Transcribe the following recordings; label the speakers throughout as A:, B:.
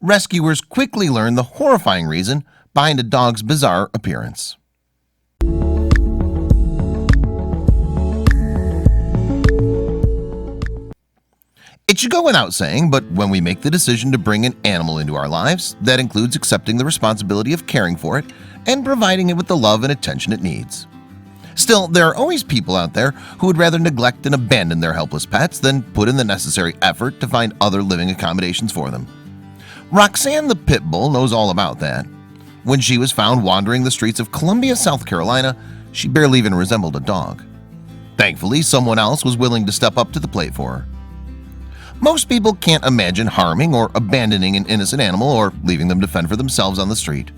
A: Rescuers quickly learned the horrifying reason behind a dog's bizarre appearance. It should go without saying, but when we make the decision to bring an animal into our lives, that includes accepting the responsibility of caring for it and providing it with the love and attention it needs. Still, there are always people out there who would rather neglect and abandon their helpless pets than put in the necessary effort to find other living accommodations for them. Roxanne the pit bull knows all about that. When she was found wandering the streets of Columbia, South Carolina, she barely even resembled a dog. Thankfully, someone else was willing to step up to the plate for her. Most people can't imagine harming or abandoning an innocent animal or leaving them to fend for themselves on the street.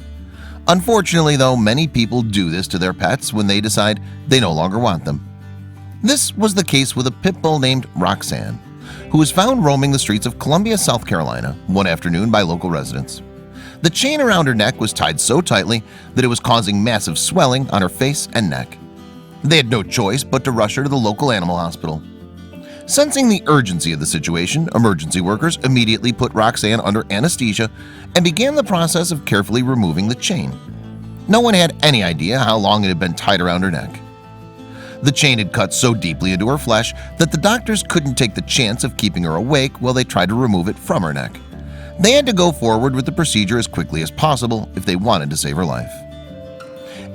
A: Unfortunately, though, many people do this to their pets when they decide they no longer want them. This was the case with a pit bull named Roxanne, who was found roaming the streets of Columbia, South Carolina, one afternoon by local residents. The chain around her neck was tied so tightly that it was causing massive swelling on her face and neck. They had no choice but to rush her to the local animal hospital. Sensing the urgency of the situation, emergency workers immediately put Roxanne under anesthesia and began the process of carefully removing the chain. No one had any idea how long it had been tied around her neck. The chain had cut so deeply into her flesh that the doctors couldn't take the chance of keeping her awake while they tried to remove it from her neck. They had to go forward with the procedure as quickly as possible if they wanted to save her life.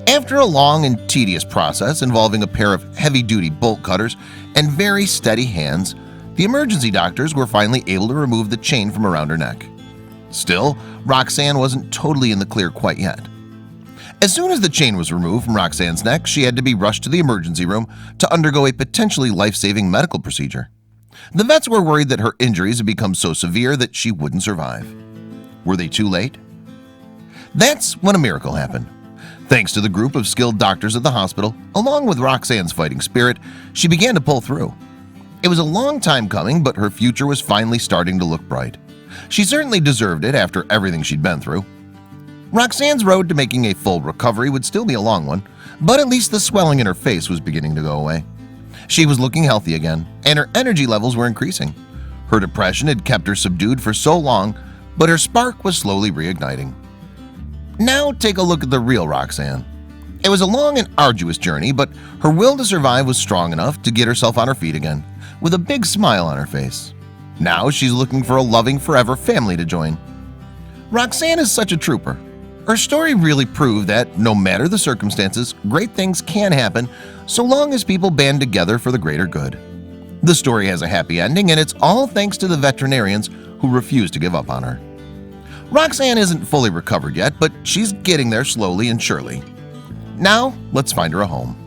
A: After a long and tedious process involving a pair of heavy-duty bolt cutters and very steady hands, the emergency doctors were finally able to remove the chain from around her neck. Still, Roxanne wasn't totally in the clear quite yet. As soon as the chain was removed from Roxanne's neck, she had to be rushed to the emergency room to undergo a potentially life-saving medical procedure. The vets were worried that her injuries had become so severe that she wouldn't survive. Were they too late? That's when a miracle happened. Thanks to the group of skilled doctors at the hospital, along with Roxanne's fighting spirit, she began to pull through. It was a long time coming, but her future was finally starting to look bright. She certainly deserved it after everything she'd been through. Roxanne's road to making a full recovery would still be a long one, but at least the swelling in her face was beginning to go away. She was looking healthy again, and her energy levels were increasing. Her depression had kept her subdued for so long, but her spark was slowly reigniting. Now take a look at the real Roxanne. It was a long and arduous journey, but her will to survive was strong enough to get herself on her feet again, with a big smile on her face. Now she's looking for a loving forever family to join. Roxanne is such a trooper. Her story really proved that no matter the circumstances, great things can happen so long as people band together for the greater good. The story has a happy ending, and it's all thanks to the veterinarians who refused to give up on her. Roxanne isn't fully recovered yet, but she's getting there slowly and surely. Now, let's find her a home.